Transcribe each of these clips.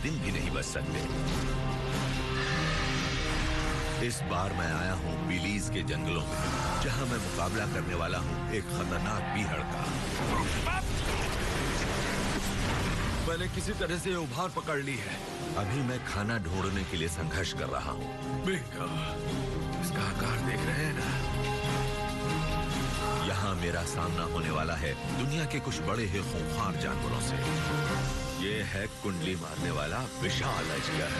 दिन भी नहीं बच सकते। इस बार मैं आया हूँ बिलीज के जंगलों में, जहाँ मैं मुकाबला करने वाला हूँ एक खतरनाक बीहड़ का। मैंने किसी तरह से उभार पकड़ ली है। अभी मैं खाना ढूंढने के लिए संघर्ष कर रहा हूँ। इसका आकार देख रहे हैं ना? यहाँ मेरा सामना होने वाला है दुनिया के कुछ बड़े ही खूंखार जानवरों से। ये है कुंडली मारने वाला विशाल अजगर।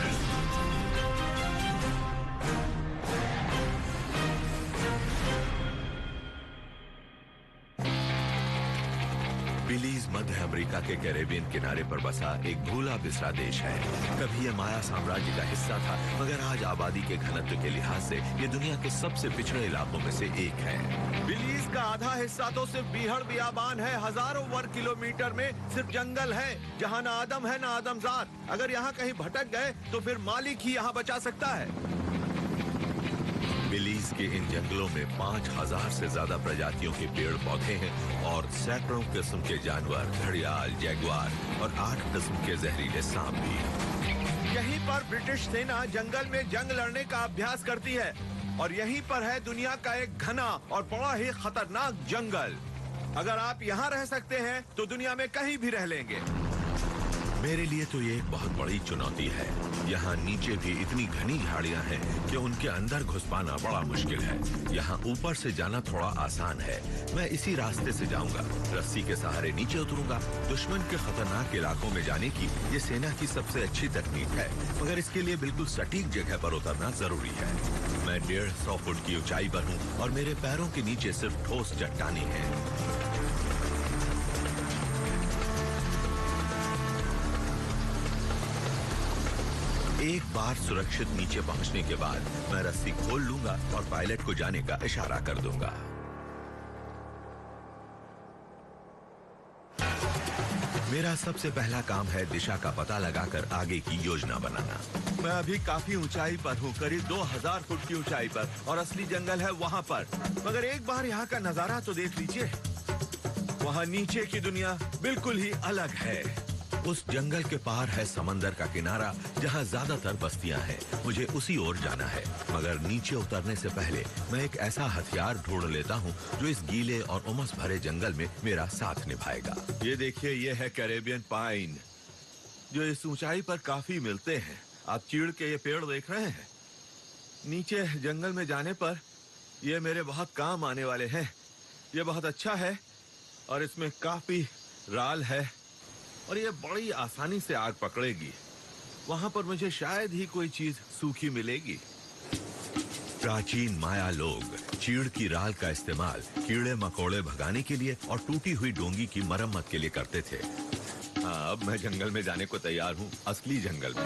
बिलीज मध्य अमेरिका के कैरेबियन किनारे पर बसा एक भूला बिसरा देश है। कभी ये माया साम्राज्य का हिस्सा था, मगर आज आबादी के घनत्व के लिहाज से ये दुनिया के सबसे पिछड़े इलाकों में से एक है। बिलीज का आधा हिस्सा तो सिर्फ बीहड़ बियाबान है। हजारों वर्ग किलोमीटर में सिर्फ जंगल है, जहाँ ना आदम है ना आदमजात। अगर यहाँ कहीं भटक गए तो फिर मालिक ही यहाँ बचा सकता है। बिलीज के इन जंगलों में 5000 से ज्यादा प्रजातियों के पेड़ पौधे हैं और सैकड़ों किस्म के जानवर, घड़ियाल, जैगुआर और 8 किस्म के जहरीले सांप भी। यहीं पर ब्रिटिश सेना जंगल में जंग लड़ने का अभ्यास करती है और यहीं पर है दुनिया का एक घना और बड़ा ही खतरनाक जंगल। अगर आप यहाँ रह सकते हैं तो दुनिया में कहीं भी रह लेंगे। मेरे लिए तो ये एक बहुत बड़ी चुनौती है। यहाँ नीचे भी इतनी घनी झाड़ियाँ हैं कि उनके अंदर घुस पाना बड़ा मुश्किल है। यहाँ ऊपर से जाना थोड़ा आसान है। मैं इसी रास्ते से जाऊंगा, रस्सी के सहारे नीचे उतरूंगा। दुश्मन के खतरनाक इलाकों में जाने की ये सेना की सबसे अच्छी तकनीक है, मगर इसके लिए बिल्कुल सटीक जगह पर उतरना जरूरी है। मैं 150 फुट की ऊंचाई पर हूँ और मेरे पैरों के नीचे सिर्फ ठोस चट्टानें हैं। एक बार सुरक्षित नीचे पहुंचने के बाद मैं रस्सी खोल लूंगा और पायलट को जाने का इशारा कर दूंगा। मेरा सबसे पहला काम है दिशा का पता लगाकर आगे की योजना बनाना। मैं अभी काफी ऊंचाई पर हूँ, करीब 2000 फुट की ऊंचाई पर, और असली जंगल है वहाँ पर। मगर एक बार यहाँ का नजारा तो देख लीजिए। वहाँ नीचे की दुनिया बिल्कुल ही अलग है। उस जंगल के पार है समंदर का किनारा, जहाँ ज्यादातर बस्तियां हैं। मुझे उसी ओर जाना है, मगर नीचे उतरने से पहले मैं एक ऐसा हथियार ढूंढ लेता हूँ जो इस गीले और उमस भरे जंगल में मेरा साथ निभाएगा। ये देखिए, ये है कैरेबियन पाइन, जो इस ऊंचाई पर काफी मिलते हैं। आप चीड़ के ये पेड़ देख रहे हैं? नीचे जंगल में जाने पर ये मेरे बहुत काम आने वाले हैं। ये बहुत अच्छा है और इसमें काफी राल है और ये बड़ी आसानी से आग पकड़ेगी। वहां पर मुझे शायद ही कोई चीज सूखी मिलेगी। प्राचीन माया लोग चीड़ की राल का इस्तेमाल कीड़े मकोड़े भगाने के लिए और टूटी हुई डोंगी की मरम्मत के लिए करते थे। हाँ, अब मैं जंगल में जाने को तैयार हूँ, असली जंगल में।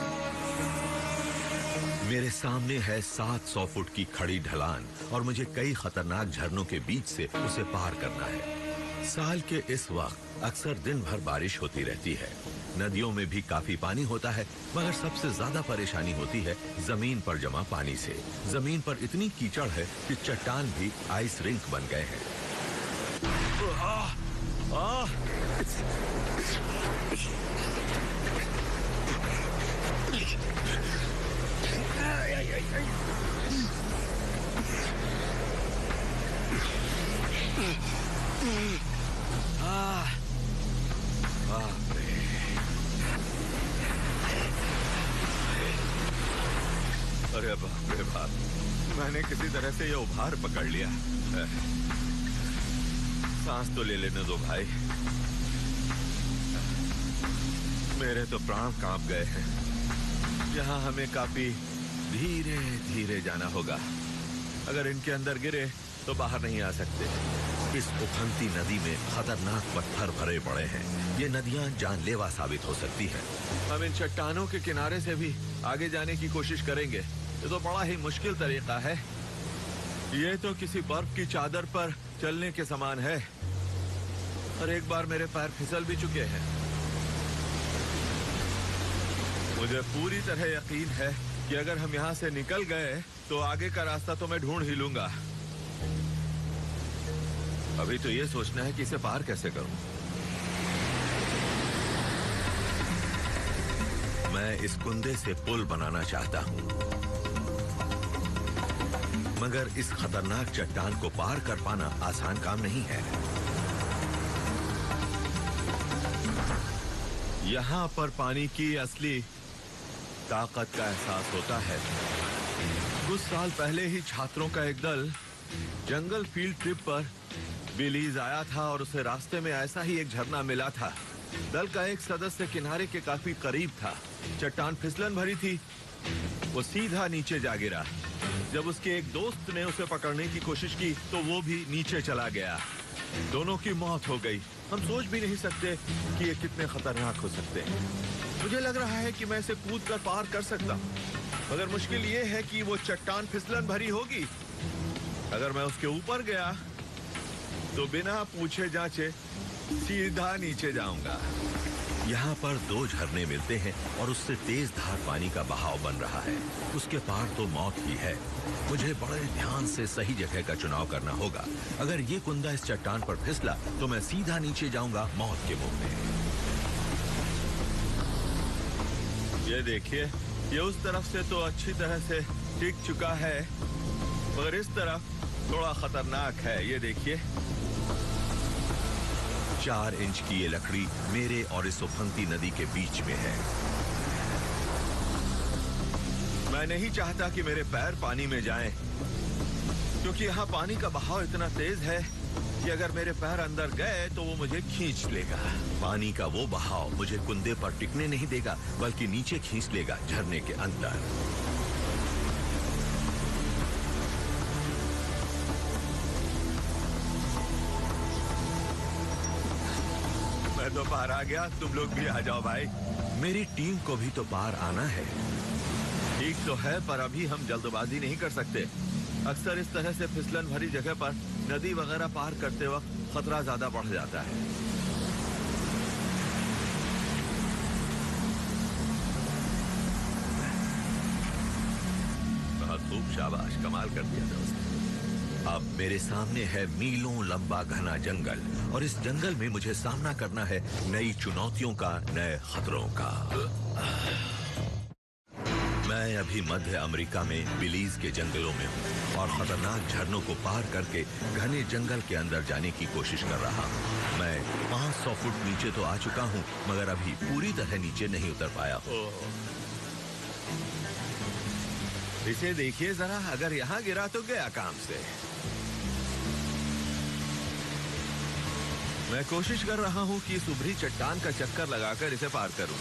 मेरे सामने है 700 फुट की खड़ी ढलान और मुझे कई खतरनाक झरनों के बीच से उसे पार करना है। साल के इस वक्त अक्सर दिन भर बारिश होती रहती है। नदियों में भी काफी पानी होता है, मगर सबसे ज्यादा परेशानी होती है जमीन पर जमा पानी से। जमीन पर इतनी कीचड़ है कि चट्टान भी आइस रिंक बन गए हैं। अरे बाप रे बाप, मैंने किसी तरह से ये उभार पकड़ लिया। सांस तो ले लेने दो भाई, मेरे तो प्राण कांप गए हैं। यहाँ हमें काफी धीरे धीरे जाना होगा। अगर इनके अंदर गिरे तो बाहर नहीं आ सकते। इस उफनती नदी में खतरनाक पत्थर भरे पड़े हैं। ये नदियां जानलेवा साबित हो सकती हैं। हम इन चट्टानों के किनारे से भी आगे जाने की कोशिश करेंगे। ये तो बड़ा ही मुश्किल तरीका है। ये तो किसी बर्फ की चादर पर चलने के समान है और एक बार मेरे पैर फिसल भी चुके हैं। मुझे पूरी तरह यकीन है कि अगर हम यहाँ से निकल गए तो आगे का रास्ता तो मैं ढूंढ ही लूंगा। अभी तो ये सोचना है कि इसे पार कैसे करूं। मैं मैं इस कुंदे से पुल बनाना चाहता हूँ, मगर इस खतरनाक चट्टान को पार कर पाना आसान काम नहीं है। यहाँ पर पानी की असली ताकत का एहसास होता है। कुछ साल पहले ही छात्रों का एक दल जंगल फील्ड ट्रिप पर बिलीज आया था और उसे रास्ते में ऐसा ही एक झरना मिला था। दल का एक सदस्य किनारे के काफी करीब था। चट्टान फिसलन भरी थी, वो सीधा नीचे जा गिरा। जब उसके एक दोस्त ने उसे पकड़ने की कोशिश की तो वो भी नीचे चला गया। दोनों की मौत हो गई। हम सोच भी नहीं सकते कि ये कितने खतरनाक हो सकते हैं। मुझे लग रहा है कि मैं इसे कूद कर पार कर सकता हूँ, मगर मुश्किल ये है कि वो चट्टान फिसलन भरी होगी। अगर मैं उसके ऊपर गया तो बिना पूछे जांचे सीधा नीचे जाऊंगा। यहाँ पर दो झरने मिलते हैं और उससे तेज धार पानी का बहाव बन रहा है। उसके पार तो मौत ही है। मुझे बड़े ध्यान से सही जगह का चुनाव करना होगा। अगर ये कुंदा इस चट्टान पर फिसला तो मैं सीधा नीचे जाऊंगा मौत के मुंह में। ये देखिए, ये उस तरफ से तो अच्छी तरह से टिक चुका है, मगर इस तरफ थोड़ा खतरनाक है। ये देखिए, 4 इंच की ये लकड़ी मेरे और इस उफनती नदी के बीच में है। मैं नहीं चाहता कि मेरे पैर पानी में जाएं, क्योंकि यहाँ पानी का बहाव इतना तेज है कि अगर मेरे पैर अंदर गए तो वो मुझे खींच लेगा। पानी का वो बहाव मुझे कुंदे पर टिकने नहीं देगा, बल्कि नीचे खींच लेगा झरने के अंदर। मैं तो पार आ गया, तुम लोग भी आ जाओ भाई। मेरी टीम को भी तो पार आना है। ठीक तो है, पर अभी हम जल्दबाजी नहीं कर सकते। अक्सर इस तरह से फिसलन भरी जगह पर नदी वगैरह पार करते वक्त खतरा ज्यादा बढ़ जाता है। बहुत खूब, शाबाश, कमाल कर दिया दोस्त। अब मेरे सामने है मीलों लंबा घना जंगल, और इस जंगल में मुझे सामना करना है नई चुनौतियों का, नए खतरों का। मैं अभी मध्य अमेरिका में बिलीज के जंगलों में हूँ और खतरनाक झरनों को पार करके घने जंगल के अंदर जाने की कोशिश कर रहा हूँ। मैं 500 फुट नीचे तो आ चुका हूँ, मगर अभी पूरी तरह नीचे नहीं उतर पाया हूँ। इसे देखिए जरा, अगर यहाँ गिरा तो गया काम से। मैं कोशिश कर रहा हूँ कि इस उभरी चट्टान का चक्कर लगाकर इसे पार करूँ।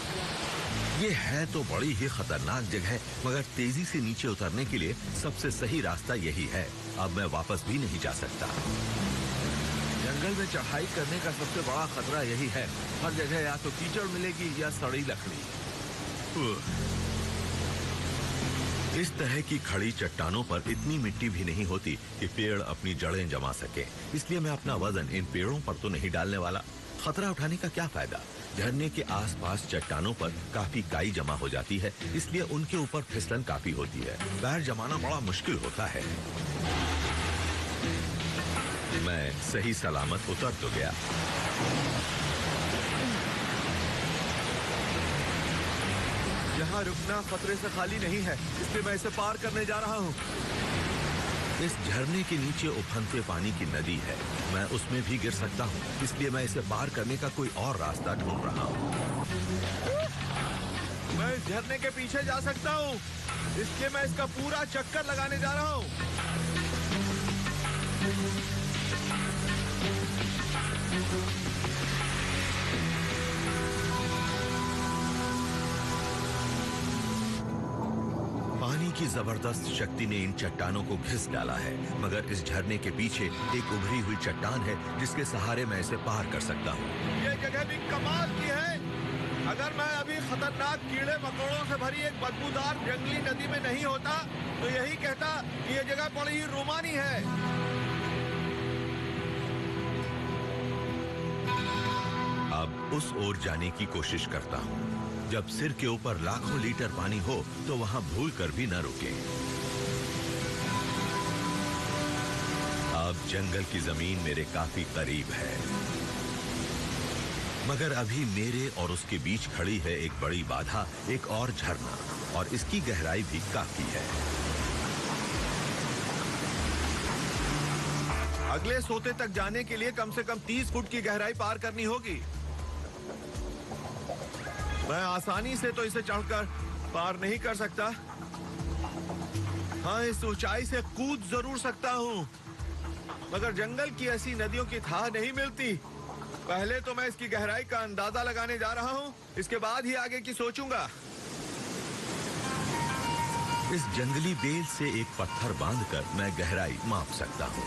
ये है तो बड़ी ही खतरनाक जगह, मगर तेजी से नीचे उतरने के लिए सबसे सही रास्ता यही है। अब मैं वापस भी नहीं जा सकता। जंगल में चढ़ाई करने का सबसे बड़ा खतरा यही है, हर जगह या तो कीचड़ मिलेगी या सड़ी लकड़ी। इस तरह की खड़ी चट्टानों पर इतनी मिट्टी भी नहीं होती कि पेड़ अपनी जड़ें जमा सके, इसलिए मैं अपना वजन इन पेड़ों पर तो नहीं डालने वाला। खतरा उठाने का क्या फायदा? झरने के आसपास चट्टानों पर काफी काई जमा हो जाती है, इसलिए उनके ऊपर फिसलन काफी होती है। पैर जमाना बड़ा मुश्किल होता है। मैं सही सलामत उतर तो गया। यहाँ रुकना खतरे से खाली नहीं है, इसलिए मैं इसे पार करने जा रहा हूँ। इस झरने के नीचे उफनते पानी की नदी है, मैं उसमें भी गिर सकता हूँ, इसलिए मैं इसे पार करने का कोई और रास्ता ढूंढ रहा हूँ। मैं इस झरने के पीछे जा सकता हूँ, इसलिए मैं इसका पूरा चक्कर लगाने जा रहा हूँ। पानी की जबरदस्त शक्ति ने इन चट्टानों को घिस डाला है, मगर इस झरने के पीछे एक उभरी हुई चट्टान है जिसके सहारे मैं इसे पार कर सकता हूँ। ये जगह भी कमाल की है। अगर मैं अभी खतरनाक कीड़े मकोड़ों से भरी एक बदबूदार जंगली नदी में नहीं होता तो यही कहता कि ये जगह बड़ी ही रोमानी है। अब उस ओर जाने की कोशिश करता हूँ। जब सिर के ऊपर लाखों लीटर पानी हो तो वहां भूल कर भी न रुके। अब जंगल की जमीन मेरे काफी करीब है। मगर अभी मेरे और उसके बीच खड़ी है एक बड़ी बाधा, एक और झरना, और इसकी गहराई भी काफी है। अगले सोते तक जाने के लिए कम से कम 30 फुट की गहराई पार करनी होगी। मैं आसानी से तो इसे चढ़कर पार नहीं कर सकता। हाँ, इस ऊंचाई से कूद जरूर सकता हूँ, मगर जंगल की ऐसी नदियों की थाह नहीं मिलती। पहले तो मैं इसकी गहराई का अंदाजा लगाने जा रहा हूँ, इसके बाद ही आगे की सोचूंगा। इस जंगली बेल से एक पत्थर बांधकर मैं गहराई माप सकता हूँ।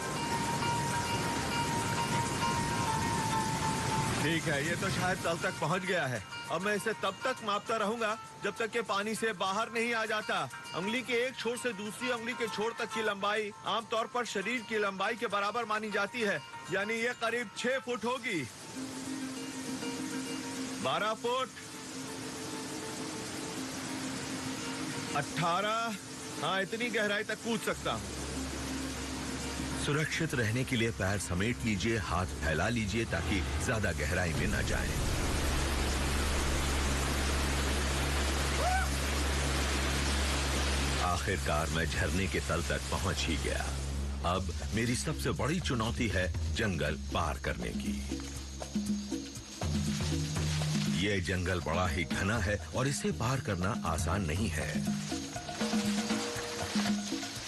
ठीक है, ये तो शायद तल तक पहुंच गया है। अब मैं इसे तब तक मापता रहूंगा जब तक कि पानी से बाहर नहीं आ जाता। उंगली के एक छोर से दूसरी उंगली के छोर तक की लंबाई आमतौर पर शरीर की लंबाई के बराबर मानी जाती है, यानी ये करीब 6 फुट होगी। 12 फुट, 18, हाँ, इतनी गहराई तक कूद सकता हूँ। सुरक्षित रहने के लिए पैर समेट लीजिए, हाथ फैला लीजिए ताकि ज्यादा गहराई में न जाएं। आखिरकार मैं झरने के तल तक पहुंच ही गया। अब मेरी सबसे बड़ी चुनौती है जंगल पार करने की। यह जंगल बड़ा ही घना है और इसे पार करना आसान नहीं है।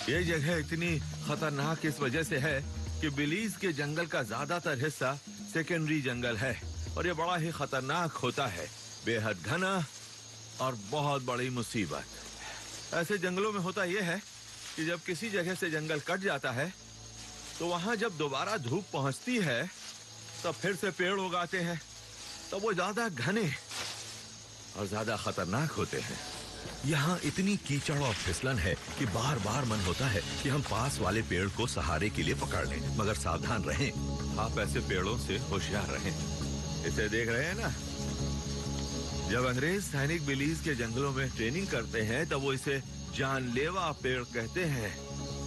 यह जगह इतनी खतरनाक इस वजह से है कि बिलीज के जंगल का ज्यादातर हिस्सा सेकेंडरी जंगल है और यह बड़ा ही खतरनाक होता है, बेहद घना और बहुत बड़ी मुसीबत। ऐसे जंगलों में होता यह है कि जब किसी जगह से जंगल कट जाता है तो वहां जब दोबारा धूप पहुंचती है तब फिर से पेड़ उगाते हैं, तब वो ज्यादा घने और ज्यादा खतरनाक होते हैं। यहाँ इतनी कीचड़ और फिसलन है कि बार बार मन होता है कि हम पास वाले पेड़ को सहारे के लिए पकड़ लें, मगर सावधान रहें, आप ऐसे पेड़ों से होशियार रहें। इसे देख रहे हैं ना? जब अंग्रेज सैनिक बिलीज के जंगलों में ट्रेनिंग करते हैं तब वो इसे जानलेवा पेड़ कहते हैं।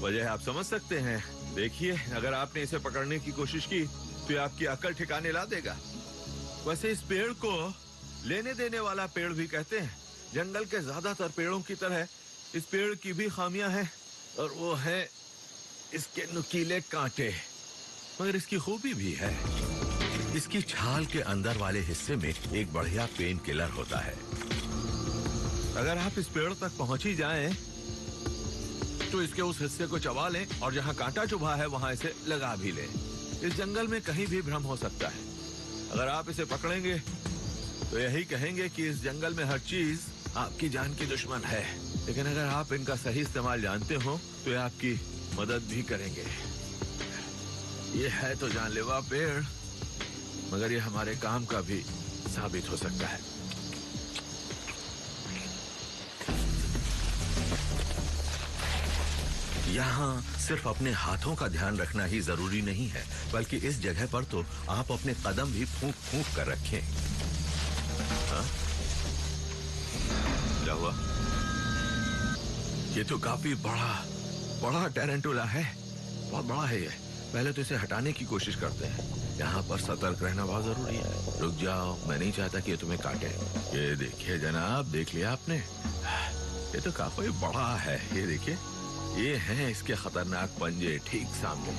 वजह आप समझ सकते हैं। देखिए, अगर आपने इसे पकड़ने की कोशिश की तो ये आपकी अकल ठिकाने ला देगा। वैसे इस पेड़ को लेने देने वाला पेड़ भी कहते हैं। जंगल के ज्यादातर पेड़ों की तरह इस पेड़ की भी खामियां हैं और वो है इसके नुकीले कांटे, मगर इसकी खूबी भी है। इसकी छाल के अंदर वाले हिस्से में एक बढ़िया पेन किलर होता है। अगर आप इस पेड़ तक पहुंच ही जाएं, तो इसके उस हिस्से को चबा लें और जहां कांटा चुभा है वहां इसे लगा भी लें। इस जंगल में कहीं भी भ्रम हो सकता है। अगर आप इसे पकड़ेंगे तो यही कहेंगे कि इस जंगल में हर चीज आपकी जान की दुश्मन है, लेकिन अगर आप इनका सही इस्तेमाल जानते हो तो ये आपकी मदद भी करेंगे। ये है तो जानलेवा पेड़, मगर ये हमारे काम का भी साबित हो सकता है। यहाँ सिर्फ अपने हाथों का ध्यान रखना ही जरूरी नहीं है, बल्कि इस जगह पर तो आप अपने कदम भी फूंक फूंक कर रखें। हाँ? क्या हुआ? ये तो काफी बड़ा टैरेंटुला है, बहुत बड़ा है ये। पहले तो इसे हटाने की कोशिश करते हैं। यहाँ पर सतर्क रहना बहुत जरूरी है। रुक जाओ, मैं नहीं चाहता कि ये तुम्हें काटे। ये देखिए जनाब, देख लिया आपने? ये तो काफी बड़ा है। ये देखिए, ये हैं इसके खतरनाक पंजे ठीक सामने।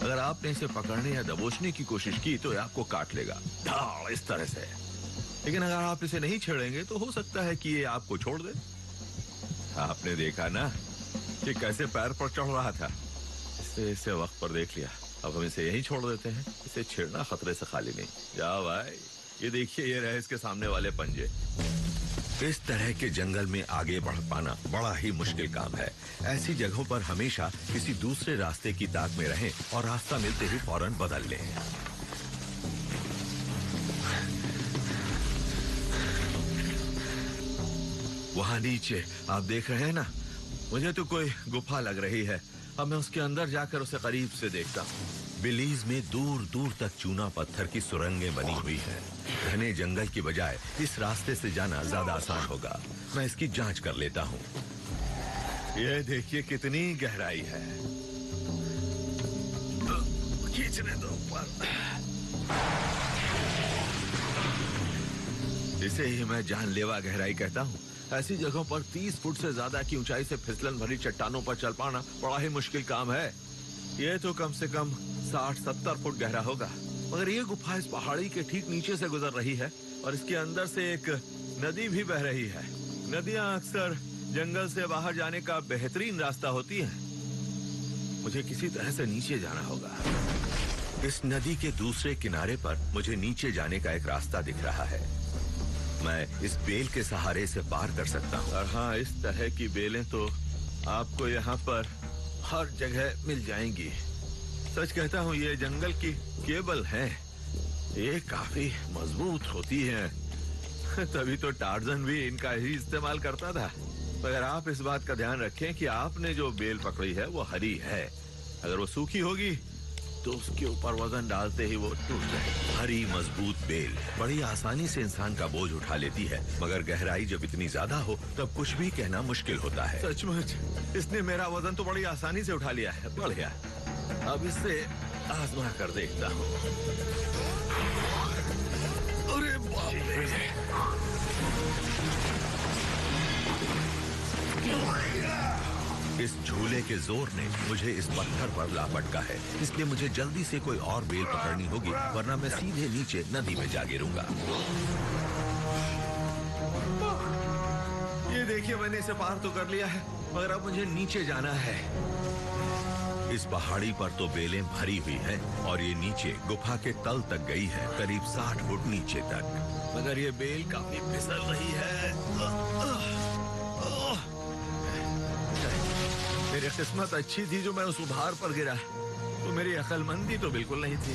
अगर आपने इसे पकड़ने या दबोचने की कोशिश की तो ये आपको काट लेगा, धाड़ इस तरह से। लेकिन अगर आप इसे नहीं छेड़ेंगे तो हो सकता है कि ये आपको छोड़ दे। आपने देखा ना कि कैसे पैर पर चढ़ रहा था। इसे वक्त पर देख लिया। अब हम इसे यहीं छोड़ देते हैं। इसे छेड़ना खतरे से खाली नहीं। जाओ भाई, ये देखिए, ये रहे इसके सामने वाले पंजे। इस तरह के जंगल में आगे बढ़ पाना बड़ा ही मुश्किल काम है। ऐसी जगहों पर हमेशा किसी दूसरे रास्ते की ताक में रहें और रास्ता मिलते ही फौरन बदल लें। वहां नीचे आप देख रहे हैं ना, मुझे तो कोई गुफा लग रही है। अब मैं उसके अंदर जाकर उसे करीब से देखता हूँ। बिलीज में दूर दूर तक चूना पत्थर की सुरंगें बनी हुई है। घने जंगल की बजाय इस रास्ते से जाना ज्यादा आसान होगा। मैं इसकी जांच कर लेता हूँ। ये देखिए कितनी गहराई है। खींचने दो ऊपर। इसे ही मैं जानलेवा गहराई कहता हूँ। ऐसी जगहों पर 30 फुट से ज्यादा की ऊंचाई से फिसलन भरी चट्टानों पर चल पाना बड़ा ही मुश्किल काम है। ये तो कम से कम 60-70 फुट गहरा होगा। मगर ये गुफा इस पहाड़ी के ठीक नीचे से गुजर रही है और इसके अंदर से एक नदी भी बह रही है। नदियां अक्सर जंगल से बाहर जाने का बेहतरीन रास्ता होती हैं। मुझे किसी तरह से नीचे जाना होगा। इस नदी के दूसरे किनारे पर मुझे नीचे जाने का एक रास्ता दिख रहा है। मैं इस बेल के सहारे से पार कर सकता हूँ। और हाँ, इस तरह की बेलें तो आपको यहाँ पर हर जगह मिल जाएंगी। सच कहता हूँ, ये जंगल की केबल हैं। ये काफी मजबूत होती हैं। तभी तो टार्जन भी इनका ही इस्तेमाल करता था। मगर आप इस बात का ध्यान रखें कि आपने जो बेल पकड़ी है वो हरी है। अगर वो सूखी होगी तो उसके ऊपर वजन डालते ही वो टूट जाए। हरी मजबूत बेल बड़ी आसानी से इंसान का बोझ उठा लेती है, मगर गहराई जब इतनी ज्यादा हो तब कुछ भी कहना मुश्किल होता है। सचमुच इसने मेरा वजन तो बड़ी आसानी से उठा लिया है। बढ़िया, अब इससे आजमा कर देखता हूँ। अरे बाप रे! इस झूले के जोर ने मुझे इस पत्थर पर लापटका है, इसलिए मुझे जल्दी से कोई और बेल पकड़नी होगी, वरना मैं सीधे नीचे नदी में जा गिरूंगा। ये देखिए, मैंने इसे पार तो कर लिया है, मगर अब मुझे नीचे जाना है। इस पहाड़ी पर तो बेलें भरी हुई हैं और ये नीचे गुफा के तल तक गई है, करीब 60 फुट नीचे तक। मगर ये बेल काफी फिसल रही है। मेरी किस्मत अच्छी थी जो मैं उस उभार पर गिरा, तो मेरी अक्लमंदी तो बिल्कुल नहीं थी।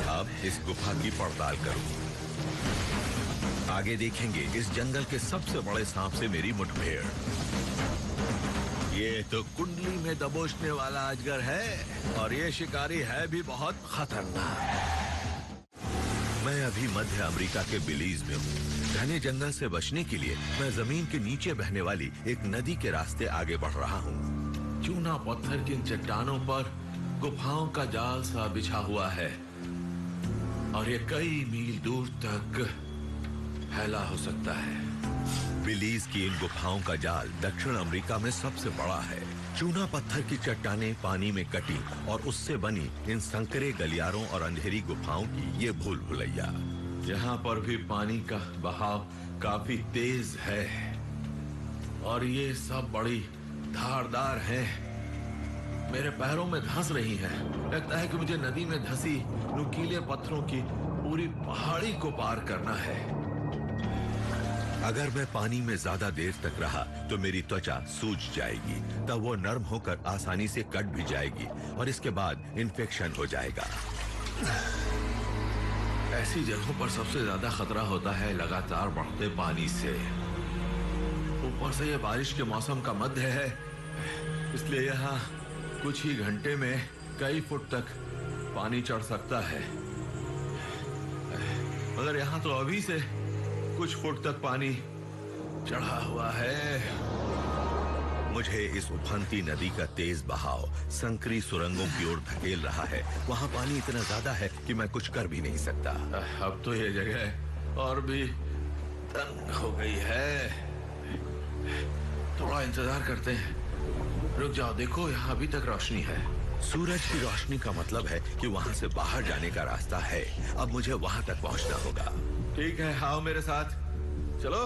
अब इस गुफा की पड़ताल करूं। आगे देखेंगे इस जंगल के सबसे बड़े सांप से मेरी मुठभेड़। ये तो कुंडली में दबोचने वाला अजगर है और ये शिकारी है भी बहुत खतरनाक। मैं अभी मध्य अमेरिका के बिलीज में हूँ। घने जंगल से बचने के लिए मैं जमीन के नीचे बहने वाली एक नदी के रास्ते आगे बढ़ रहा हूँ। चूना पत्थर की इन चट्टानों पर गुफाओं का जाल सा बिछा हुआ है और ये कई मील दूर तक फैला हो सकता है। बिलीज की इन गुफाओं का जाल दक्षिण अमेरिका में सबसे बड़ा है। चूना पत्थर की चट्टानें पानी में कटी और उससे बनी इन संकरे गलियारों और अंधेरी गुफाओं की ये भूल भुलैया। यहाँ पर भी पानी का बहाव काफी तेज है और ये सब बड़ी धारदार हैं। मेरे पैरों में धंस रही हैं। लगता है कि मुझे नदी में धंसी नुकीले पत्थरों की पूरी पहाड़ी को पार करना है। अगर मैं पानी में ज्यादा देर तक रहा तो मेरी त्वचा सूज जाएगी, तब वो नरम होकर आसानी से कट भी जाएगी और इसके बाद इन्फेक्शन हो जाएगा। ऐसी जगहों पर सबसे ज्यादा खतरा होता है लगातार बढ़ते पानी से। ऊपर से ये बारिश के मौसम का मध्य है, इसलिए यहाँ कुछ ही घंटे में कई फुट तक पानी चढ़ सकता है। मगर यहाँ तो अभी से कुछ फुट तक पानी चढ़ा हुआ है। मुझे इस उफनती नदी का तेज बहाव संकरी सुरंगों की ओर धकेल रहा है। वहां पानी इतना ज्यादा है कि मैं कुछ कर भी नहीं सकता। अब तो ये जगह और भी तंग हो गई है। थोड़ा इंतजार करते हैं। रुक जाओ, देखो यहाँ अभी तक रोशनी है। सूरज की रोशनी का मतलब है कि वहां से बाहर जाने का रास्ता है। अब मुझे वहां तक पहुंचना होगा। ठीक है, आओ मेरे साथ, चलो।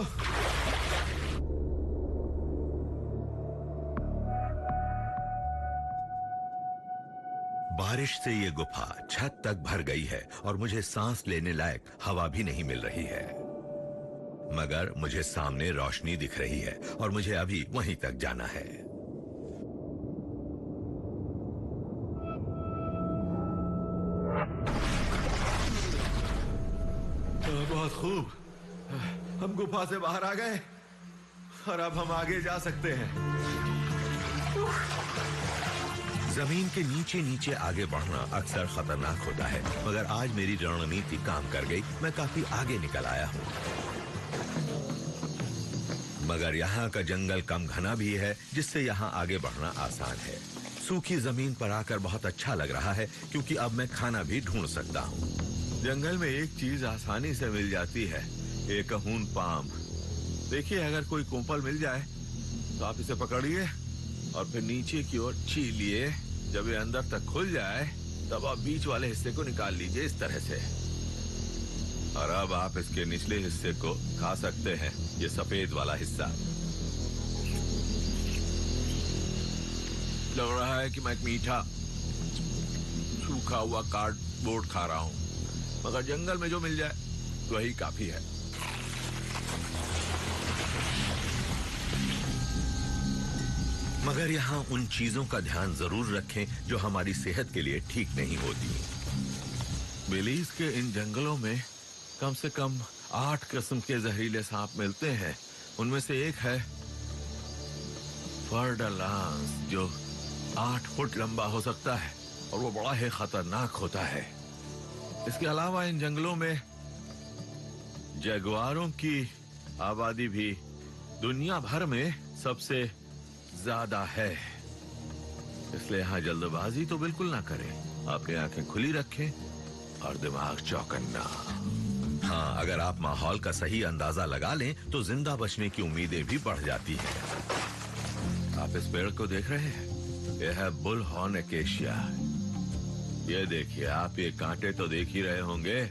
बारिश से ये गुफा छत तक भर गई है और मुझे सांस लेने लायक हवा भी नहीं मिल रही है। मगर मुझे सामने रोशनी दिख रही है और मुझे अभी वहीं तक जाना है। बहुत खूब, हम गुफा से बाहर आ गए और अब हम आगे जा सकते हैं। जमीन के नीचे नीचे आगे बढ़ना अक्सर खतरनाक होता है, मगर आज मेरी रणनीति काम कर गई। मैं काफी आगे निकल आया हूँ। मगर यहाँ का जंगल कम घना भी है, जिससे यहाँ आगे बढ़ना आसान है। सूखी जमीन पर आकर बहुत अच्छा लग रहा है क्योंकि अब मैं खाना भी ढूंढ सकता हूँ। जंगल में एक चीज आसानी से मिल जाती है, एक हून पाम। देखिए, अगर कोई कुंपल मिल जाए तो आप इसे पकड़िए और फिर नीचे की ओर छीलिए। जब ये अंदर तक खुल जाए तब आप बीच वाले हिस्से को निकाल लीजिए इस तरह से। और अब आप इसके निचले हिस्से को खा सकते हैं, ये सफेद वाला हिस्सा। लग रहा है कि मैं एक मीठा सूखा हुआ कार्डबोर्ड खा रहा हूं, मगर जंगल में जो मिल जाए वही काफी है। मगर यहाँ उन चीजों का ध्यान जरूर रखें जो हमारी सेहत के लिए ठीक नहीं होती। बेलीज के इन जंगलों में कम से कम 8 किस्म के जहरीले सांप मिलते हैं। उनमें से एक है फर्डलांस, जो 8 फुट लंबा हो सकता है और वो बड़ा ही खतरनाक होता है। इसके अलावा इन जंगलों में जगुआरों की आबादी भी दुनिया भर में सबसे ज्यादा है। इसलिए यहां जल्दबाजी तो बिल्कुल ना करें, अपनी आंखें खुली रखें और दिमाग चौकन्ना। हाँ, अगर आप माहौल का सही अंदाजा लगा लें तो जिंदा बचने की उम्मीदें भी बढ़ जाती हैं। आप इस पेड़ को देख रहे हैं, यह है बुल हॉर्न एकेशिया। ये देखिए, आप ये कांटे तो देख ही रहे होंगे,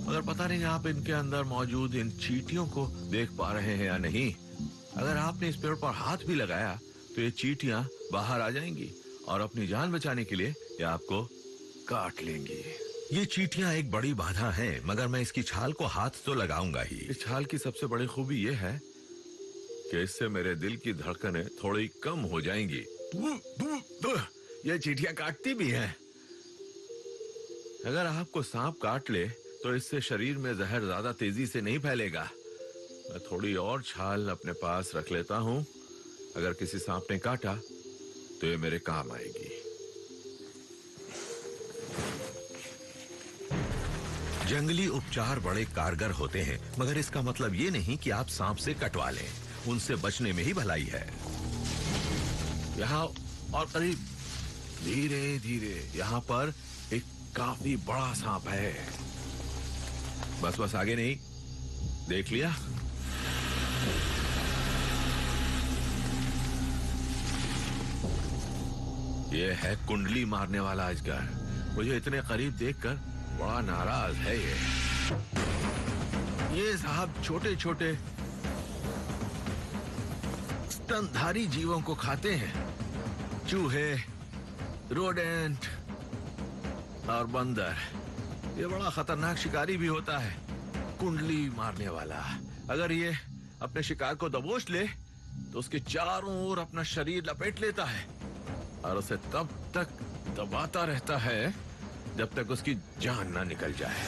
मगर पता नहीं आप इनके अंदर मौजूद इन चींटियों को देख पा रहे हैं या नहीं। अगर आपने इस पेड़ पर हाथ भी लगाया तो ये चींटियां बाहर आ जाएंगी और अपनी जान बचाने के लिए ये आपको काट लेंगी। ये चींटियां एक बड़ी बाधा हैं, मगर मैं इसकी छाल को हाथ तो लगाऊंगा ही। इस छाल की सबसे बड़ी खूबी ये है कि इससे मेरे दिल की धड़कनें थोड़ी कम हो जाएंगी। ये चींटियां काटती भी हैं। अगर आपको सांप काट ले तो इससे शरीर में जहर ज्यादा तेजी से नहीं फैलेगा। मैं थोड़ी और छाल अपने पास रख लेता हूं। अगर किसी सांप ने काटा तो ये मेरे काम आएगी। जंगली उपचार बड़े कारगर होते हैं, मगर इसका मतलब ये नहीं कि आप सांप से कटवा लें। उनसे बचने में ही भलाई है। यहाँ और करीब, धीरे धीरे। यहाँ पर एक काफी बड़ा सांप है। बस आगे नहीं, देख लिया। ये है कुंडली मारने वाला अजगर। मुझे इतने करीब देखकर बड़ा नाराज है ये साहब छोटे छोटे स्तनधारी जीवों को खाते हैं। चूहे, रोडेंट और बंदर। ये बड़ा खतरनाक शिकारी भी होता है, कुंडली मारने वाला। अगर ये अपने शिकार को दबोच ले तो उसके चारों ओर अपना शरीर लपेट लेता है और उसे तब तक दबाता रहता है जब तक उसकी जान ना निकल जाए।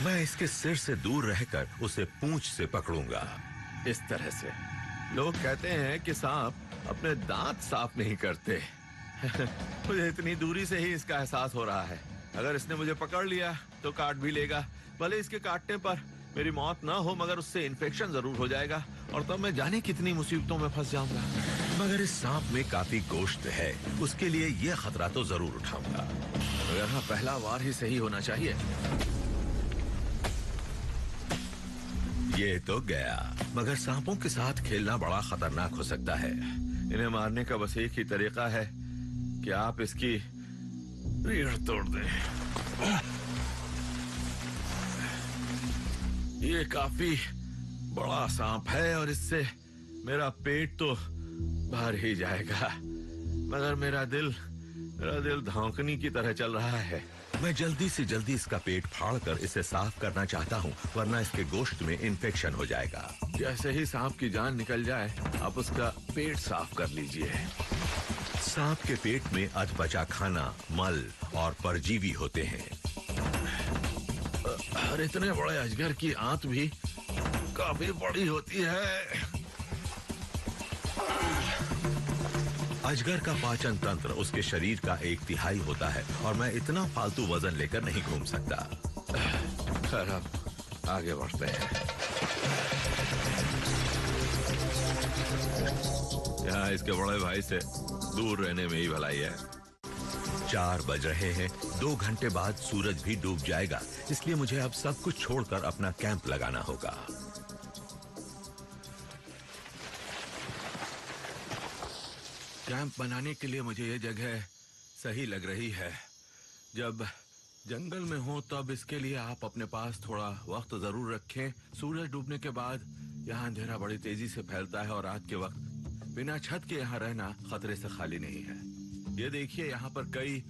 मैं इसके सिर से दूर रहकर उसे पूंछ से पकड़ूंगा, इस तरह से। लोग कहते हैं कि सांप अपने दांत साफ नहीं करते। मुझे इतनी दूरी से ही इसका एहसास हो रहा है। अगर इसने मुझे पकड़ लिया तो काट भी लेगा। भले इसके काटने पर मेरी मौत ना हो, मगर उससे इन्फेक्शन जरूर हो जाएगा और तब मैं जाने कितनी मुसीबतों में फंस जाऊंगा। मगर इस सांप में काफी गोश्त है, उसके लिए यह खतरा तो जरूर उठाऊंगा। यहाँ पहला वार ही सही होना चाहिए। ये तो गया, मगर सांपों के साथ खेलना बड़ा खतरनाक हो सकता है। इन्हें मारने का बस एक ही तरीका है कि आप इसकी रीढ़ तोड़ दें। ये काफी बड़ा सांप है और इससे मेरा पेट तो भर ही जाएगा, मगर मेरा दिल धौंकनी की तरह चल रहा है। मैं जल्दी से जल्दी इसका पेट फाड़कर इसे साफ करना चाहता हूँ, वरना इसके गोश्त में इन्फेक्शन हो जाएगा। जैसे ही सांप की जान निकल जाए आप उसका पेट साफ कर लीजिए। सांप के पेट में अधपचा खाना, मल और परजीवी होते हैं। और इतने बड़े अजगर की आंत भी काफी बड़ी होती है। अजगर का पाचन तंत्र उसके शरीर का 1/3 होता है और मैं इतना फालतू वजन लेकर नहीं घूम सकता। खैर, अब आगे बढ़ते हैं। यहाँ इसके बड़े भाई से दूर रहने में ही भलाई है। 4 बज रहे हैं। 2 घंटे बाद सूरज भी डूब जाएगा, इसलिए मुझे अब सब कुछ छोड़कर अपना कैंप लगाना होगा। कैंप बनाने के लिए मुझे यह जगह सही लग रही है। जब जंगल में हो तब इसके लिए आप अपने पास थोड़ा वक्त जरूर रखें। सूरज डूबने के बाद यहाँ अंधेरा बड़ी तेजी से फैलता है और रात के वक्त बिना छत के यहाँ रहना खतरे से खाली नहीं है। ये देखिए, यहाँ पर कई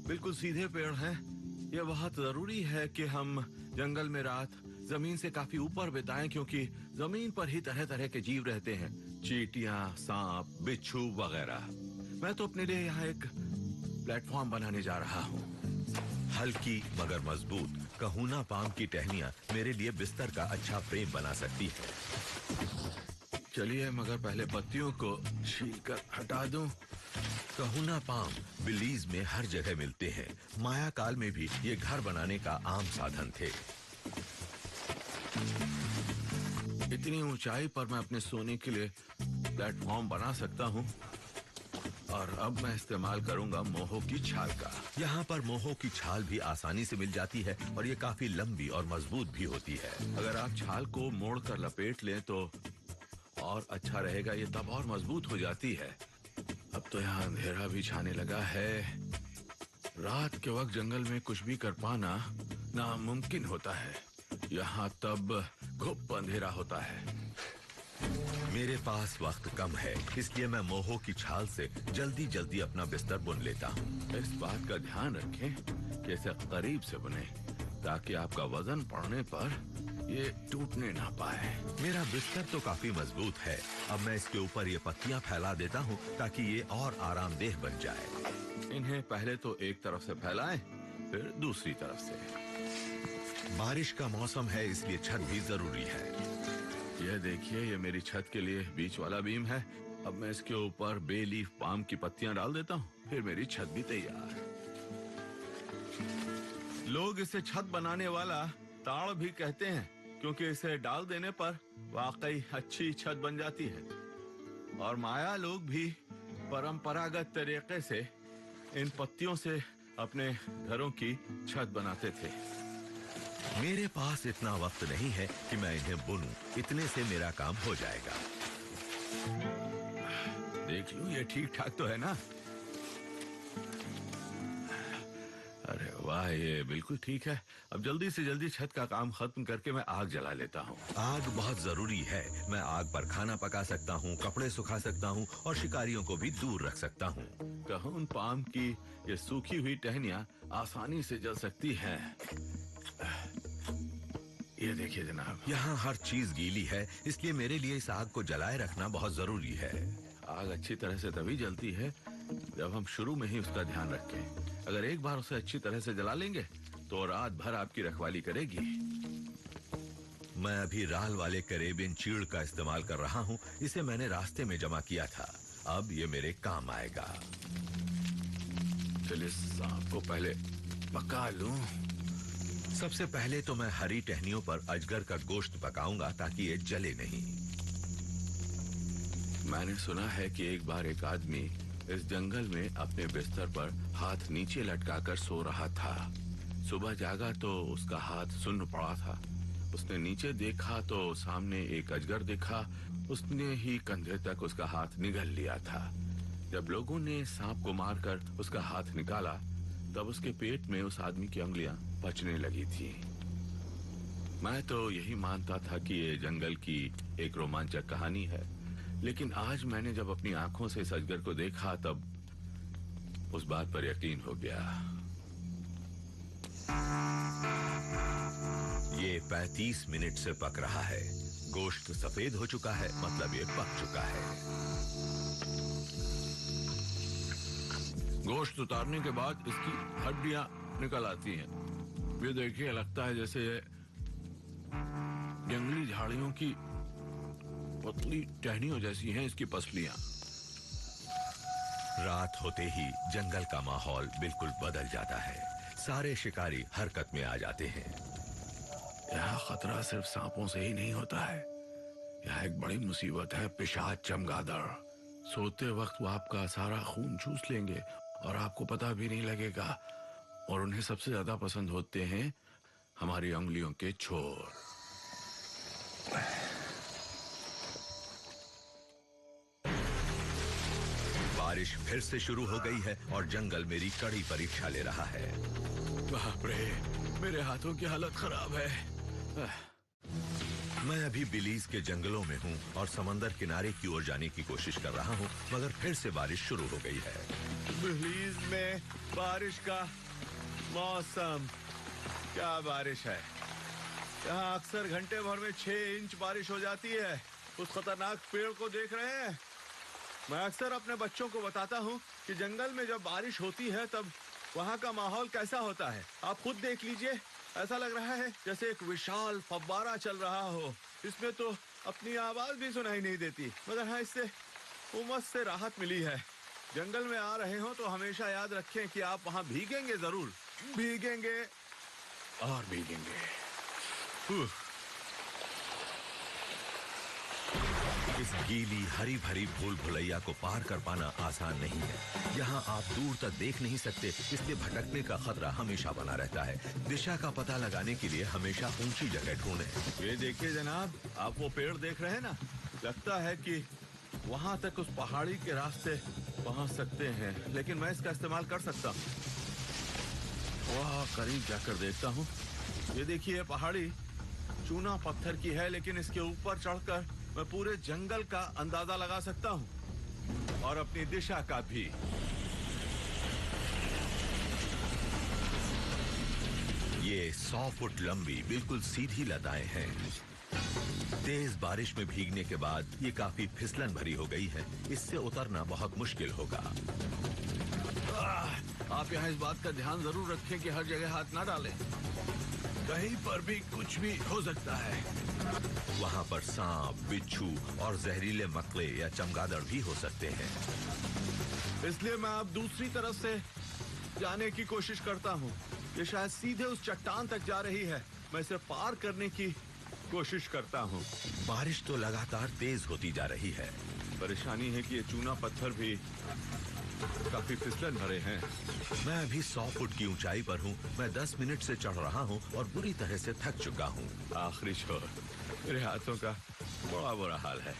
बिल्कुल सीधे पेड़ हैं। यह बहुत जरूरी है कि हम जंगल में रात जमीन से काफी ऊपर बिताएं, क्योंकि जमीन पर ही तरह तरह के जीव रहते हैं, चींटियां, सांप, बिच्छू वगैरह। मैं तो अपने लिए यहाँ एक प्लेटफॉर्म बनाने जा रहा हूँ। हल्की मगर मजबूत कहूना पाम की टहनियां मेरे लिए बिस्तर का अच्छा फ्रेम बना सकती है। चलिए, मगर पहले पत्तियों को छीलकर हटा दूं। कहूना पाम बिलीज में हर जगह मिलते हैं। माया काल में भी ये घर बनाने का आम साधन थे। इतनी ऊंचाई पर मैं अपने सोने के लिए प्लेटफॉर्म बना सकता हूँ। और अब मैं इस्तेमाल करूंगा मोहो की छाल का। यहाँ पर मोहो की छाल भी आसानी से मिल जाती है और ये काफी लंबी और मजबूत भी होती है। अगर आप छाल को मोड़कर लपेट लें तो और अच्छा रहेगा, ये तब और मजबूत हो जाती है। अब तो यहाँ अंधेरा भी छाने लगा है। रात के वक्त जंगल में कुछ भी कर पाना नामुमकिन होता है। यहाँ तब खूब अंधेरा होता है। मेरे पास वक्त कम है, इसलिए मैं मोहो की छाल से जल्दी जल्दी अपना बिस्तर बुन लेता हूँ। इस बात का ध्यान रखें कि इसे करीब से बुने, ताकि आपका वजन पड़ने पर ये टूटने ना पाए। मेरा बिस्तर तो काफी मजबूत है। अब मैं इसके ऊपर ये पत्तियां फैला देता हूँ ताकि ये और आरामदेह बन जाए। इन्हें पहले तो एक तरफ से फैलाएं, फिर दूसरी तरफ से। बारिश का मौसम है, इसलिए छत भी जरूरी है। यह देखिए, ये मेरी छत के लिए बीच वाला बीम है। अब मैं इसके ऊपर बे लीफ पाम की पत्तियां डाल देता हूँ, फिर मेरी छत भी तैयार। लोग इसे छत बनाने वाला ताड़ भी कहते हैं, क्योंकि इसे डाल देने पर वाकई अच्छी छत बन जाती है। और माया लोग भी परंपरागत तरीके से इन पत्तियों से अपने घरों की छत बनाते थे। मेरे पास इतना वक्त नहीं है कि मैं इन्हें बुनूं, इतने से मेरा काम हो जाएगा। देख लूं ये ठीक ठाक तो है ना? अरे वाह, ये बिल्कुल ठीक है। अब जल्दी से जल्दी छत का काम खत्म करके मैं आग जला लेता हूँ। आग बहुत जरूरी है। मैं आग पर खाना पका सकता हूँ, कपड़े सुखा सकता हूँ और शिकारियों को भी दूर रख सकता हूँ। कहून पाम की ये सूखी हुई टहनियाँ आसानी से जल सकती हैं। ये देखिए जनाब, यहाँ हर चीज गीली है, इसलिए मेरे लिए इस आग को जलाए रखना बहुत जरूरी है। आग अच्छी तरह से तभी जलती है जब हम शुरू में ही उसका ध्यान रखें। अगर एक बार उसे अच्छी तरह से जला लेंगे तो रात भर आपकी रखवाली करेगी। मैं अभी राल वाले करेबियन चीड़ का इस्तेमाल कर रहा हूँ। इसे मैंने रास्ते में जमा किया था, अब ये मेरे काम आएगा। चलिए सांप को पहले पका लूं। सबसे पहले तो मैं हरी टहनियों पर अजगर का गोश्त पकाऊंगा ताकि ये जले नहीं। मैंने सुना है कि एक बार एक आदमी इस जंगल में अपने बिस्तर पर हाथ नीचे लटकाकर सो रहा था। सुबह जागा तो उसका हाथ सुन्न पड़ा था। उसने नीचे देखा तो सामने एक अजगर दिखा। उसने ही कंधे तक उसका हाथ निगल लिया था। जब लोगों ने सांप को मारकर उसका हाथ निकाला तब उसके पेट में उस आदमी की उंगलियां पचने लगी थी। मैं तो यही मानता था कि ये जंगल की एक रोमांचक कहानी है, लेकिन आज मैंने जब अपनी आंखों से इस अजगर को देखा तब उस बात पर यकीन हो गया। ये 35 मिनट से पक रहा है। गोश्त सफेद हो चुका है, मतलब ये पक चुका है। गोश्त उतारने के बाद इसकी हड्डियां निकल आती हैं। ये देखिए, लगता है जैसे जंगली झाड़ियों की पतली टहनियों जैसी हैं इसकी पसलियां। रात होते ही जंगल का माहौल बिल्कुल बदल जाता है। सारे शिकारी हरकत में आ जाते हैं। यहाँ खतरा सिर्फ सांपों से ही नहीं होता है, यह एक बड़ी मुसीबत है पिशाच चमगादड़। सोते वक्त वो आपका सारा खून चूस लेंगे और आपको पता भी नहीं लगेगा। और उन्हें सबसे ज्यादा पसंद होते हैं हमारी उंगलियों के छोर। बारिश फिर से शुरू हो गई है और जंगल मेरी कड़ी परीक्षा ले रहा है। बाप रे, मेरे हाथों की हालत खराब है। मैं अभी बिलीज के जंगलों में हूँ और समंदर किनारे की ओर जाने की कोशिश कर रहा हूँ, मगर फिर से बारिश शुरू हो गई है। बिलीज में बारिश का मौसम, क्या बारिश है। यहाँ अक्सर घंटे भर में 6 इंच बारिश हो जाती है। उस खतरनाक पेड़ को देख रहे हैं? मैं अक्सर अपने बच्चों को बताता हूँ कि जंगल में जब बारिश होती है तब वहाँ का माहौल कैसा होता है। आप खुद देख लीजिए, ऐसा लग रहा है जैसे एक विशाल फव्वारा चल रहा हो। इसमें तो अपनी आवाज भी सुनाई नहीं देती, मगर हाँ, इससे उमस से राहत मिली है। जंगल में आ रहे हो तो हमेशा याद रखें कि आप वहाँ भीगेंगे जरूर, भीगेंगे और भीगेंगे। इस गीली हरी भरी भूल भुलैया को पार कर पाना आसान नहीं है। यहाँ आप दूर तक देख नहीं सकते, इसलिए भटकने का खतरा हमेशा बना रहता है। दिशा का पता लगाने के लिए हमेशा ऊंची जगह ढूंढें। ये देखिए जनाब, आप वो पेड़ देख रहे हैं ना? लगता है कि वहां तक उस पहाड़ी के रास्ते पहुंच सकते हैं, लेकिन मैं इसका इस्तेमाल कर सकता हूँ। वहाँ करीब जाकर देखता हूँ। ये देखिए, पहाड़ी चूना पत्थर की है, लेकिन इसके ऊपर चढ़कर मैं पूरे जंगल का अंदाजा लगा सकता हूँ और अपनी दिशा का भी। ये 100 फुट लंबी बिल्कुल सीधी लताएं हैं। तेज बारिश में भीगने के बाद ये काफी फिसलन भरी हो गई है। इससे उतरना बहुत मुश्किल होगा। आप यहाँ इस बात का ध्यान जरूर रखें कि हर जगह हाथ ना डालें, कहीं पर भी कुछ भी हो सकता है। वहाँ पर सांप, बिच्छू और जहरीले मकड़े या चमगादड़ भी हो सकते हैं। इसलिए मैं अब दूसरी तरफ से जाने की कोशिश करता हूँ। ये शायद सीधे उस चट्टान तक जा रही है। मैं इसे पार करने की कोशिश करता हूँ। बारिश तो लगातार तेज होती जा रही है। परेशानी है कि ये चूना पत्थर भी काफी फिसलन भरे हैं। मैं अभी 100 फुट की ऊंचाई पर हूँ। मैं 10 मिनट से चढ़ रहा हूँ और बुरी तरह से थक चुका हूँ। आखिरी छोर, मेरे हाथों का बड़ा बुरा हाल है।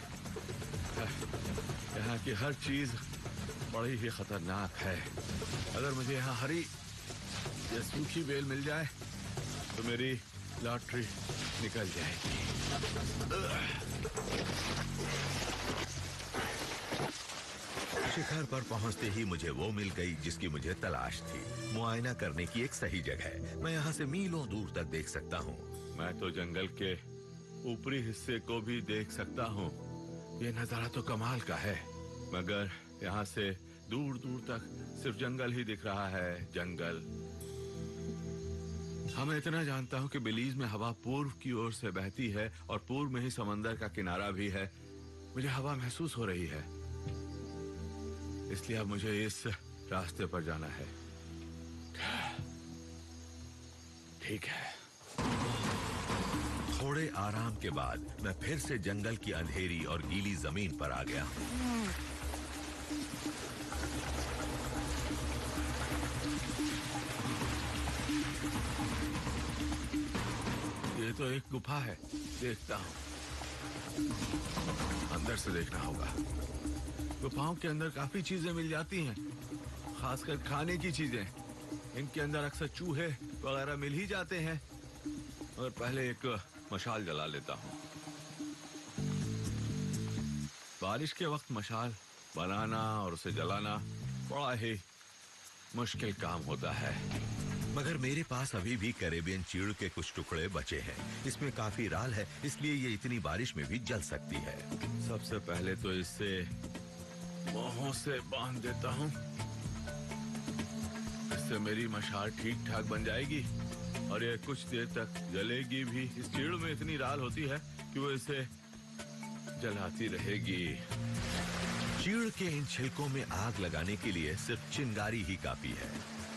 यहाँ की हर चीज बड़ी ही खतरनाक है। अगर मुझे यहाँ हरी या सूखी बेल मिल जाए तो मेरी लॉटरी निकल जाएगी। शिखर पर पहुंचते ही मुझे वो मिल गई जिसकी मुझे तलाश थी। मुआयना करने की एक सही जगह। मैं यहाँ से मीलों दूर तक देख सकता हूँ। मैं तो जंगल के ऊपरी हिस्से को भी देख सकता हूँ। ये नजारा तो कमाल का है, मगर यहाँ से दूर दूर तक सिर्फ जंगल ही दिख रहा है, जंगल। हाँ, मैं इतना जानता हूँ कि बिलीज में हवा पूर्व की ओर से बहती है और पूर्व में ही समंदर का किनारा भी है। मुझे हवा महसूस हो रही है, इसलिए अब मुझे इस रास्ते पर जाना है। ठीक है। थोड़े आराम के बाद मैं फिर से जंगल की अंधेरी और गीली जमीन पर आ गया। ये तो एक गुफा है, देखता हूँ। अंदर से देखना होगा। गुफाओं के अंदर काफी चीजें मिल जाती हैं, खासकर खाने की चीजें। इनके अंदर अक्सर चूहे वगैरह मिल ही जाते हैं। और पहले एक मशाल जला लेता हूँ। बारिश के वक्त मशाल बनाना और उसे जलाना बड़ा ही मुश्किल काम होता है, मगर मेरे पास अभी भी कैरेबियन चीड़ के कुछ टुकड़े बचे हैं। इसमें काफी राल है, इसलिए ये इतनी बारिश में भी जल सकती है। सबसे पहले तो इससे मोहों से बांध देता हूँ। इससे मेरी मशाल ठीक ठाक बन जाएगी और ये कुछ देर तक जलेगी भी। इस चीड़ में इतनी राल होती है कि वो इसे जलाती रहेगी। चीड़ के इन छिलकों में आग लगाने के लिए सिर्फ चिंगारी ही काफी है।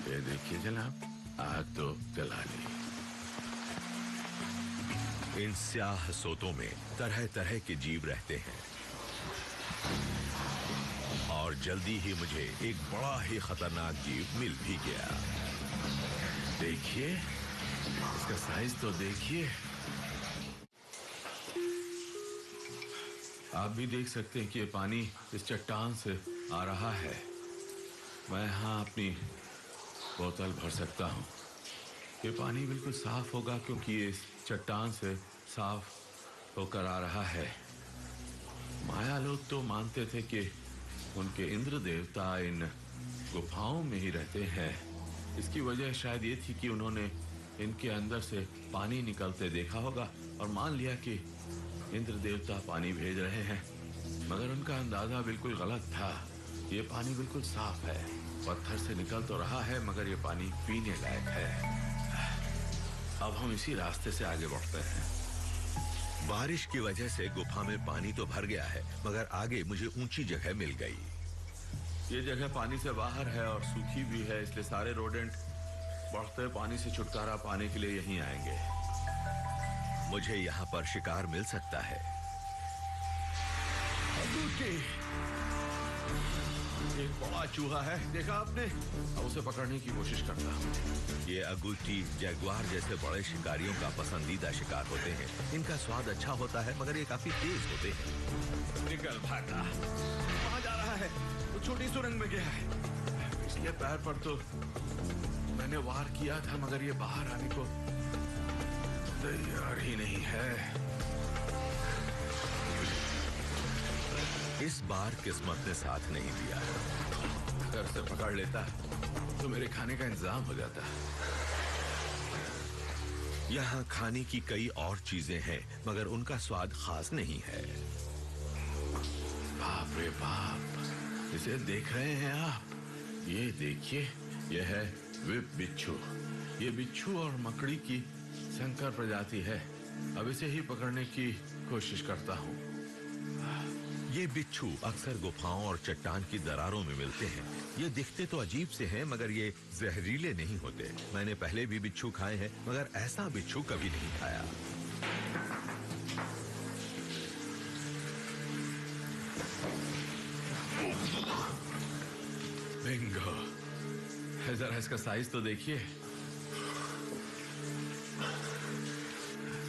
ये देखिए जनाब, आग तो जला ली। इन स्याह सोतों में तरह तरह के जीव रहते हैं और जल्दी ही मुझे एक बड़ा ही खतरनाक जीव मिल भी गया। देखिए, इसका साइज तो देखिए। आप भी देख सकते हैं कि ये पानी इस चट्टान से आ रहा है। मैं यहाँ अपनी बोतल भर सकता हूँ। ये पानी बिल्कुल साफ होगा क्योंकि ये इस चट्टान से साफ होकर आ रहा है। माया लोग तो मानते थे कि उनके इंद्र देवता इन गुफाओं में ही रहते हैं। इसकी वजह शायद ये थी कि उन्होंने इनके अंदर से पानी निकलते देखा होगा और मान लिया कि इंद्र देवता पानी भेज रहे हैं। मगर उनका अंदाजा बिल्कुल गलत था। ये पानी बिल्कुल साफ है। पत्थर से निकल तो रहा है मगर ये पानी पीने लायक है। अब हम इसी रास्ते से आगे बढ़ते हैं। बारिश की वजह से गुफा में पानी तो भर गया है मगर आगे मुझे ऊंची जगह मिल गई। ये जगह पानी से बाहर है और सूखी भी है, इसलिए सारे रोडेंट बढ़ते पानी से छुटकारा पाने के लिए यहीं आएंगे। मुझे यहाँ पर शिकार मिल सकता है। एक बड़ा चूहा है, देखा आपने? अब उसे पकड़ने की कोशिश करता हूँ। ये अगुटी जैगुआर जैसे बड़े शिकारियों का पसंदीदा शिकार होते हैं। इनका स्वाद अच्छा होता है मगर ये काफी तेज होते हैं। निकल भागा। कहाँ जा रहा है? वो छोटी सुरंग में गया है। पिछले पैर पर तो मैंने वार किया था मगर ये बाहर आने को तैयार ही नहीं है। इस बार किस्मत ने साथ नहीं दिया। अगर से पकड़ लेता तो मेरे खाने का इंतजाम हो जाता। यहाँ खाने की कई और चीजें हैं मगर उनका स्वाद खास नहीं है। बाप रे बाप, इसे देख रहे हैं आप? ये देखिए, यह है विप बिच्छू। ये बिच्छू और मकड़ी की संकर प्रजाति है। अब इसे ही पकड़ने की कोशिश करता हूँ। ये बिच्छू अक्सर गुफाओं और चट्टान की दरारों में मिलते हैं। ये दिखते तो अजीब से हैं मगर ये जहरीले नहीं होते। मैंने पहले भी बिच्छू खाए हैं मगर ऐसा बिच्छू कभी नहीं खाया। बिंगो, जरा इसका साइज तो देखिए।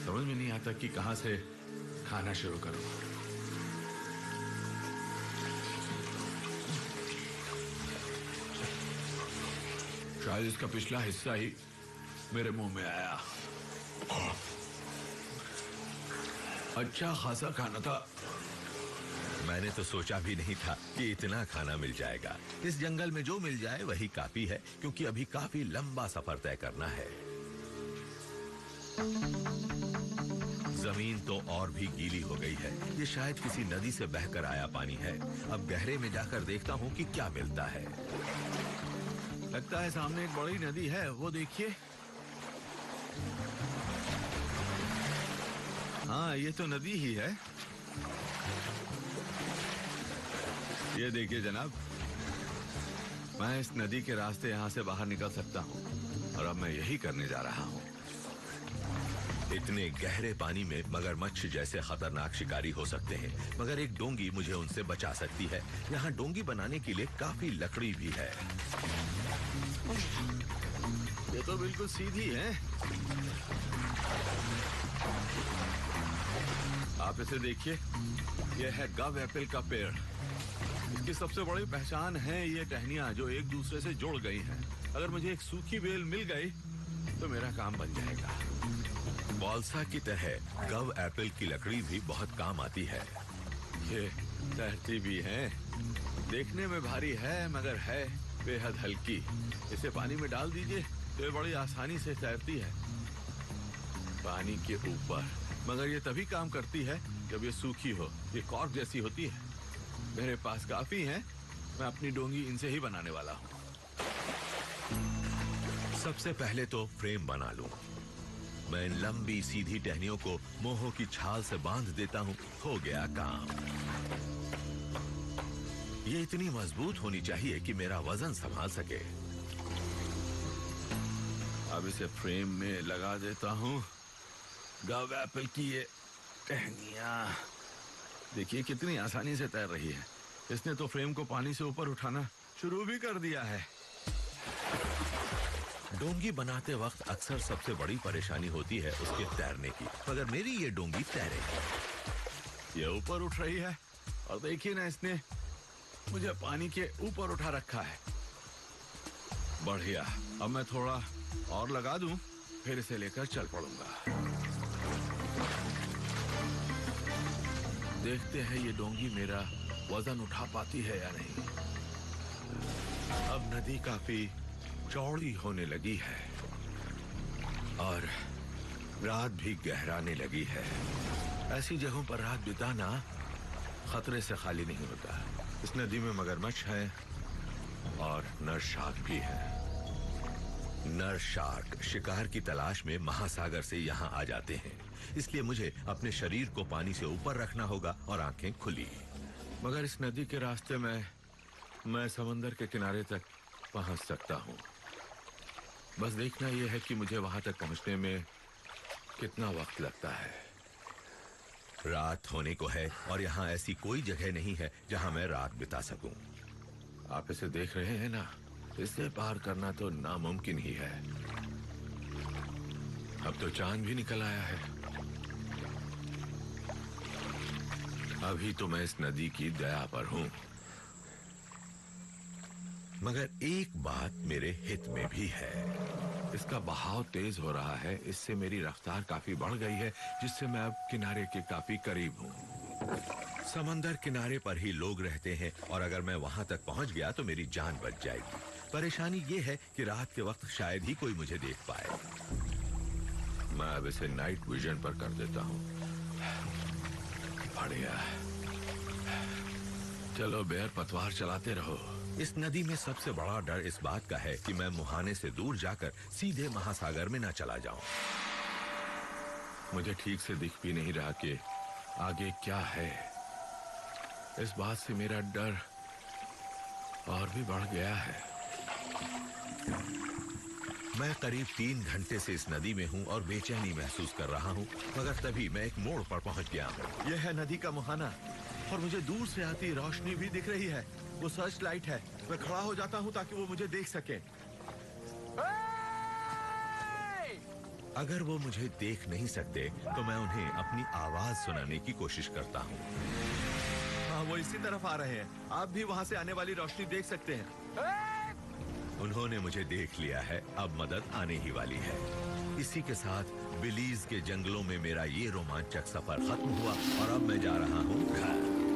समझ में नहीं आता कि कहां से खाना शुरू करूं। शायद इसका पिछला हिस्सा ही मेरे मुंह में आया। अच्छा खासा खाना था। मैंने तो सोचा भी नहीं था कि इतना खाना मिल जाएगा। इस जंगल में जो मिल जाए वही काफी है क्योंकि अभी काफी लंबा सफर तय करना है। जमीन तो और भी गीली हो गई है। ये शायद किसी नदी से बहकर आया पानी है। अब गहरे में जाकर देखता हूँ कि क्या मिलता है। लगता है सामने एक बड़ी नदी है, वो देखिए। हाँ, ये तो नदी ही है। ये देखिए जनाब, मैं इस नदी के रास्ते यहाँ से बाहर निकल सकता हूँ और अब मैं यही करने जा रहा हूँ। इतने गहरे पानी में मगरमच्छ जैसे खतरनाक शिकारी हो सकते हैं मगर एक डोंगी मुझे उनसे बचा सकती है। यहाँ डोंगी बनाने के लिए काफी लकड़ी भी है। ये तो बिल्कुल सीधी है। आप इसे देखिए, यह है गव एप्पल का पेड़। इसकी सबसे बड़ी पहचान है ये टहनियां जो एक दूसरे से जुड़ गई हैं। अगर मुझे एक सूखी बेल मिल गई तो मेरा काम बन जाएगा। बॉल्सा की तरह गव एप्पल की लकड़ी भी बहुत काम आती है। ये तैरती भी है। देखने में भारी है मगर है बेहद हल्की। इसे पानी में डाल दीजिए तो ये बड़ी आसानी से तैरती है पानी के ऊपर। मगर ये तभी काम करती है जब ये सूखी हो। ये कॉर्क जैसी होती है। मेरे पास काफी है। मैं अपनी डोंगी इनसे ही बनाने वाला हूँ। सबसे पहले तो फ्रेम बना लूं। मैं इन लंबी सीधी टहनियों को मोहों की छाल से बांध देता हूँ। हो गया काम। ये इतनी मजबूत होनी चाहिए कि मेरा वजन संभाल सके। अब इसे फ्रेम में लगा देता हूँ गव एप्पल की ये टहनियाँ देखिए कितनी आसानी से तैर रही है। इसने तो फ्रेम को पानी से ऊपर उठाना शुरू भी कर दिया है। डोंगी बनाते वक्त अक्सर सबसे बड़ी परेशानी होती है उसके तैरने की, मगर मेरी ये डोंगी तैरेगी। ये ऊपर उठ रही है और देखिए ना, इसने मुझे पानी के ऊपर उठा रखा है। बढ़िया, अब मैं थोड़ा और लगा दूं, फिर इसे लेकर चल पड़ूंगा। देखते हैं ये डोंगी मेरा वजन उठा पाती है या नहीं। अब नदी काफी चौड़ी होने लगी है और रात भी गहराने लगी है। ऐसी जगहों पर रात बिताना खतरे से खाली नहीं होता। इस नदी में मगरमच्छ है और नर शार्क भी है। नर शार्क शिकार की तलाश में महासागर से यहाँ आ जाते हैं, इसलिए मुझे अपने शरीर को पानी से ऊपर रखना होगा और आंखें खुली। मगर इस नदी के रास्ते में मैं समंदर के किनारे तक पहुंच सकता हूँ। बस देखना यह है कि मुझे वहां तक पहुंचने में कितना वक्त लगता है। रात होने को है और यहाँ ऐसी कोई जगह नहीं है जहाँ मैं रात बिता सकूं। आप इसे देख रहे हैं ना, इसे पार करना तो नामुमकिन ही है। अब तो चांद भी निकल आया है। अभी तो मैं इस नदी की दया पर हूं। मगर एक बात मेरे हित में भी है। इसका बहाव तेज हो रहा है, इससे मेरी रफ्तार काफी बढ़ गई है, जिससे मैं अब किनारे के काफी करीब हूँ। समंदर किनारे पर ही लोग रहते हैं और अगर मैं वहां तक पहुंच गया तो मेरी जान बच जाएगी। परेशानी ये है कि रात के वक्त शायद ही कोई मुझे देख पाए। मैं अब इसे नाइट विजन पर कर देता हूँ। बढ़िया, चलो बेर पतवार चलाते रहो। इस नदी में सबसे बड़ा डर इस बात का है कि मैं मुहाने से दूर जाकर सीधे महासागर में न चला जाऊं। मुझे ठीक से दिख भी नहीं रहा कि आगे क्या है। इस बात से मेरा डर और भी बढ़ गया है। मैं करीब 3 घंटे से इस नदी में हूँ और बेचैनी महसूस कर रहा हूँ, मगर तभी मैं एक मोड़ पर पहुँच गया हूँ। यह है नदी का मुहाना और मुझे दूर से आती रोशनी भी दिख रही है। वो सर्च लाइट है। मैं खड़ा हो जाता हूँ ताकि वो मुझे देख सके। अगर वो मुझे देख नहीं सकते तो मैं उन्हें अपनी आवाज सुनाने की कोशिश करता हूँ। हाँ, वो इसी तरफ आ रहे हैं। आप भी वहाँ से आने वाली रोशनी देख सकते हैं। उन्होंने मुझे देख लिया है, अब मदद आने ही वाली है। इसी के साथ बिलीज के जंगलों में मेरा ये रोमांचक सफर खत्म हुआ और अब मैं जा रहा हूँ घर।